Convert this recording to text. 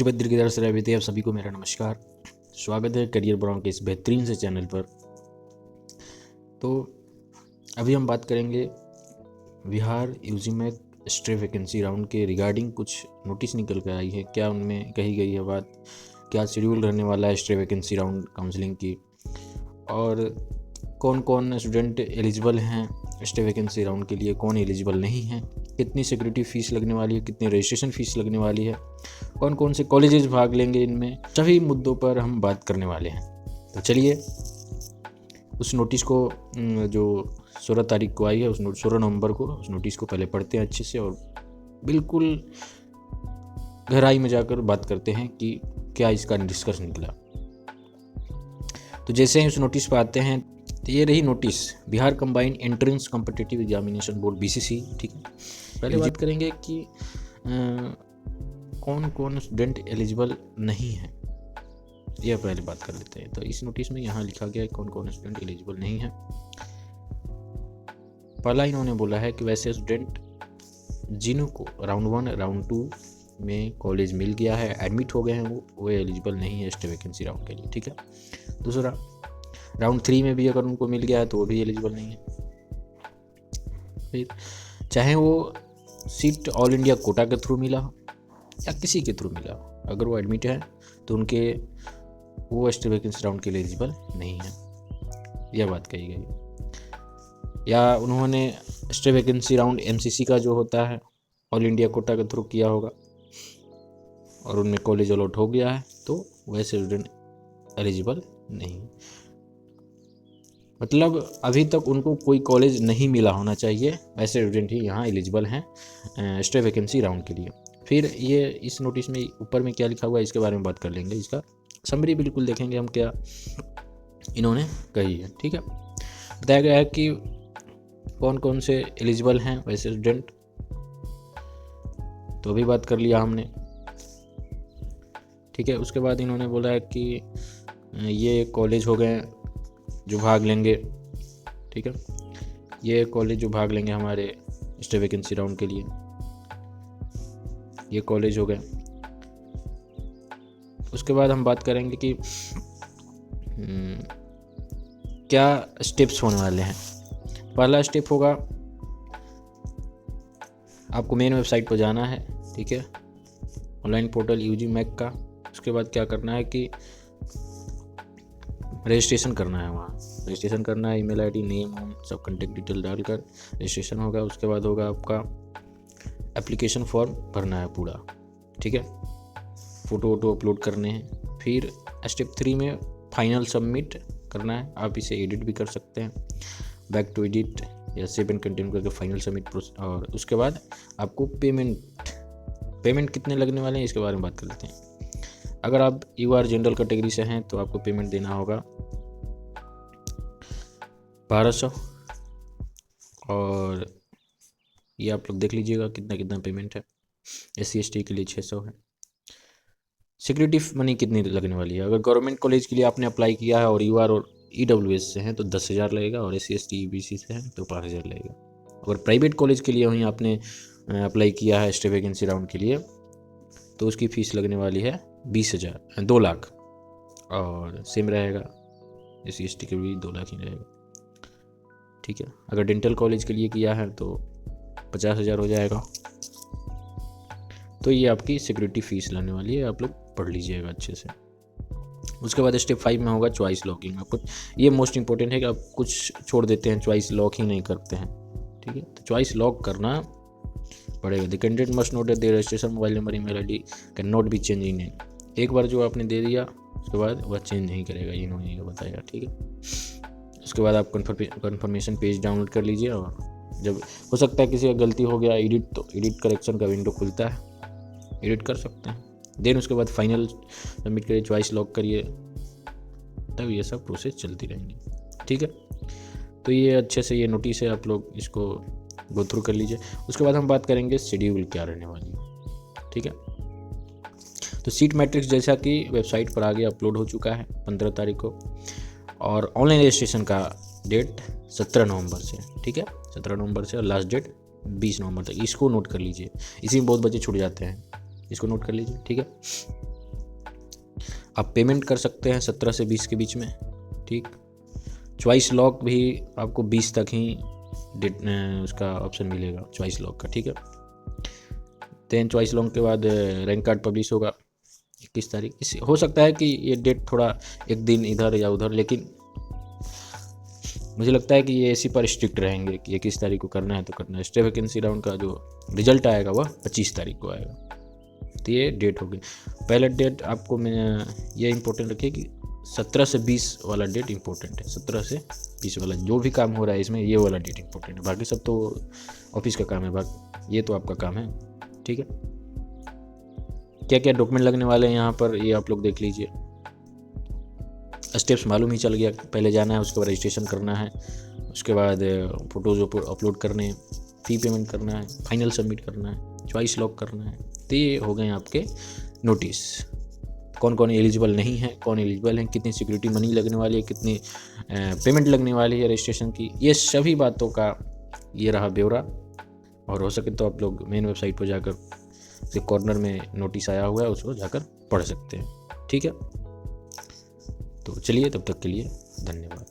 श्रीभद्र की तरफ से रहते आप सभी को मेरा नमस्कार। स्वागत है करियर ब्राउन के इस बेहतरीन से चैनल पर। तो अभी हम बात करेंगे बिहार यूजीमैक स्टे वैकेंसी राउंड के रिगार्डिंग। कुछ नोटिस निकल कर आई है, क्या उनमें कही गई है बात, क्या शेड्यूल रहने वाला है स्टे वैकेंसी राउंड काउंसलिंग की, और कौन कौन स्टूडेंट एलिजिबल हैं स्टे वैकेंसी राउंड के लिए, कौन एलिजिबल नहीं है, कितनी सिक्योरिटी फ़ीस लगने वाली है, कितनी रजिस्ट्रेशन फ़ीस लगने वाली है, कौन कौन से कॉलेजेस भाग लेंगे, इनमें सभी मुद्दों पर हम बात करने वाले हैं। तो चलिए उस नोटिस को जो 16 तारीख को आई है, उस 16 नवंबर को उस नोटिस को पहले पढ़ते हैं अच्छे से और बिल्कुल गहराई में जाकर बात करते हैं कि क्या इसका निष्कर्ष निकला। तो जैसे ही उस नोटिस पर आते हैं, तो ये रही notice, Bihar combined entrance competitive examination board BCC। ठीक है, पहले बात करेंगे कि कौन कौन स्टूडेंट एलिजिबल नहीं है, यह पहले बात कर लेते हैं। तो इस नोटिस में यहाँ लिखा गया है कौन कौन स्टूडेंट एलिजिबल नहीं है। पहला इन्होंने बोला है कि वैसे स्टूडेंट जिनको राउंड 1 राउंड 2 में कॉलेज मिल गया है, एडमिट हो गए हैं, वो एलिजिबल नहीं है स्टे वैकेंसी राउंड के लिए। ठीक है, दूसरा राउंड 3 में भी अगर उनको मिल गया है तो वो भी एलिजिबल नहीं है। फिर चाहे वो सीट ऑल इंडिया कोटा के थ्रू मिला हो या किसी के थ्रू मिला हो, अगर वो एडमिट है तो उनके वो स्टे वैकेंसी राउंड के लिए एलिजिबल नहीं है, यह बात कही गई। या उन्होंने स्टे वैकेंसी राउंड MCC का जो होता है ऑल इंडिया कोटा के थ्रू किया होगा और उनमें कॉलेज अलॉट हो गया है, तो वैसे स्टूडेंट एलिजिबल नहीं। मतलब अभी तक उनको कोई कॉलेज नहीं मिला होना चाहिए, वैसे स्टूडेंट ही यहाँ एलिजिबल हैं स्टे वैकेंसी राउंड के लिए। फिर ये इस नोटिस में ऊपर में क्या लिखा हुआ है इसके बारे में बात कर लेंगे, इसका समरी बिल्कुल देखेंगे हम क्या इन्होंने कही है। ठीक है, बताया गया है कि कौन कौन से एलिजिबल हैं वैसे स्टूडेंट, तो अभी बात कर लिया हमने। ठीक है, उसके बाद इन्होंने बोला है कि ये कॉलेज हो गए जो भाग लेंगे। ठीक है, ये कॉलेज जो भाग लेंगे हमारे स्टे वैकेंसी राउंड के लिए, ये कॉलेज हो गए। उसके बाद हम बात करेंगे कि क्या स्टेप्स होने वाले हैं। पहला स्टेप होगा, आपको मेन वेबसाइट पर जाना है। ठीक है, ऑनलाइन पोर्टल यूजीमैक का। उसके बाद क्या करना है कि रजिस्ट्रेशन करना है, वहाँ रजिस्ट्रेशन करना है, ईमेल ID, नेम सब कॉन्टेक्ट डिटेल डालकर रजिस्ट्रेशन होगा। उसके बाद होगा आपका एप्लीकेशन फॉर्म भरना है पूरा। ठीक है, फ़ोटो वोटो अपलोड करने हैं। फिर स्टेप 3 में फाइनल सबमिट करना है, आप इसे एडिट भी कर सकते हैं, बैक टू एडिट या सेव एंड कंटिन्यू करके फाइनल सबमिट। और उसके बाद आपको पेमेंट कितने लगने वाले हैं इसके बारे में बात कर लेते हैं। अगर आप UR जनरल कैटेगरी से हैं तो आपको पेमेंट देना होगा 1200, और ये आप लोग देख लीजिएगा कितना कितना पेमेंट है। SC ST के लिए 600 है। सिक्योरिटी मनी कितनी लगने वाली है, अगर गवर्नमेंट कॉलेज के लिए आपने अप्लाई किया है और UR और EWS से हैं तो 10,000 लगेगा, और SC ST EBC से हैं तो 5,000 लगेगा। अगर प्राइवेट कॉलेज के लिए वहीं आपने अप्लाई किया है स्टे वैकेंसी राउंड के लिए तो उसकी फ़ीस लगने वाली है 20,000 2 लाख, और सेम रहेगा SC ST के भी 2 लाख ही रहेगा। ठीक है, अगर डेंटल कॉलेज के लिए किया है तो 50,000 हो जाएगा। तो ये आपकी सिक्योरिटी फ़ीस लगने वाली है, आप लोग पढ़ लीजिएगा अच्छे से। उसके बाद स्टेप 5 में होगा चॉइस लॉकिंग। आपको ये मोस्ट इंपॉर्टेंट है कि आप कुछ छोड़ देते हैं, चॉइस लॉक ही नहीं करते हैं। ठीक है, तो चॉइस लॉक करना पड़ेगा। The candidate must note the registration mobile number email ID can not be change in name. एक बार जो आपने दे दिया उसके बाद वह चेंज नहीं करेगा, इन्होंने ये बताया। ठीक है, उसके बाद आप कन्फर्मेशन पेज डाउनलोड कर लीजिए, और जब हो सकता है किसी का गलती हो गया तो एडिट करेक्शन का विंडो खुलता है, एडिट कर सकते हैं। देन उसके बाद फाइनल सबमिट करिए, चॉइस लॉक करिए, तब ये सब प्रोसेस चलती रहेंगी। ठीक है, तो ये अच्छे से ये नोटिस है, आप लोग इसको गो थ्रू कर लीजिए। उसके बाद हम बात करेंगे शेड्यूल क्या रहने वाली है। ठीक है, तो सीट मैट्रिक्स जैसा कि वेबसाइट पर आगे अपलोड हो चुका है 15 तारीख को, और ऑनलाइन रजिस्ट्रेशन का डेट 17 नवंबर से। ठीक है, 17 नवंबर से, और लास्ट डेट 20 नवंबर तक। इसको नोट कर लीजिए, इसी में बहुत बच्चे छूट जाते हैं, इसको नोट कर लीजिए। ठीक है, आप पेमेंट कर सकते हैं 17 से 20 के बीच में, ठीक। चॉइस लॉक भी आपको 20 तक ही उसका ऑप्शन मिलेगा चॉइस लॉक का, ठीक है। देन चॉइस लॉक के बाद रैंक कार्ड पब्लिश होगा 21 तारीख। इस हो सकता है कि ये डेट थोड़ा एक दिन इधर या उधर, लेकिन मुझे लगता है कि ये इसी पर स्ट्रिक्ट रहेंगे कि 21 तारीख को करना है तो करना है। स्टे वैकेंसी राउंड का जो रिजल्ट आएगा वह 25 तारीख को आएगा। तो ये डेट हो गई। पहला डेट आपको मैं ये इंपॉर्टेंट रखिए कि 17 से 20 वाला डेट इंपॉर्टेंट है। 17 से 20 वाला जो भी काम हो रहा है इसमें, ये वाला डेट इंपॉर्टेंट है। बाकी सब तो ऑफिस का काम है, बाकी ये तो आपका काम है, ठीक है। क्या क्या डॉक्यूमेंट लगने वाले हैं यहाँ पर, ये आप लोग देख लीजिए। स्टेप्स मालूम ही चल गया, पहले जाना है, उसके बाद रजिस्ट्रेशन करना है, उसके बाद फ़ोटोज़ अपलोड करने हैं, फ़ी पेमेंट करना है, फाइनल सबमिट करना है, चॉइस लॉक करना है। तो ये हो गए आपके नोटिस। कौन कौन एलिजिबल नहीं है, कौन एलिजिबल है, कितनी सिक्योरिटी मनी लगने वाली है, कितनी पेमेंट लगने वाली है रजिस्ट्रेशन की, ये सभी बातों का ये रहा ब्यौरा। और हो सके तो आप लोग मेन वेबसाइट पर जाकर कॉर्नर में नोटिस आया हुआ है उसको जाकर पढ़ सकते हैं, ठीक है। तो चलिए, तब तक के लिए धन्यवाद।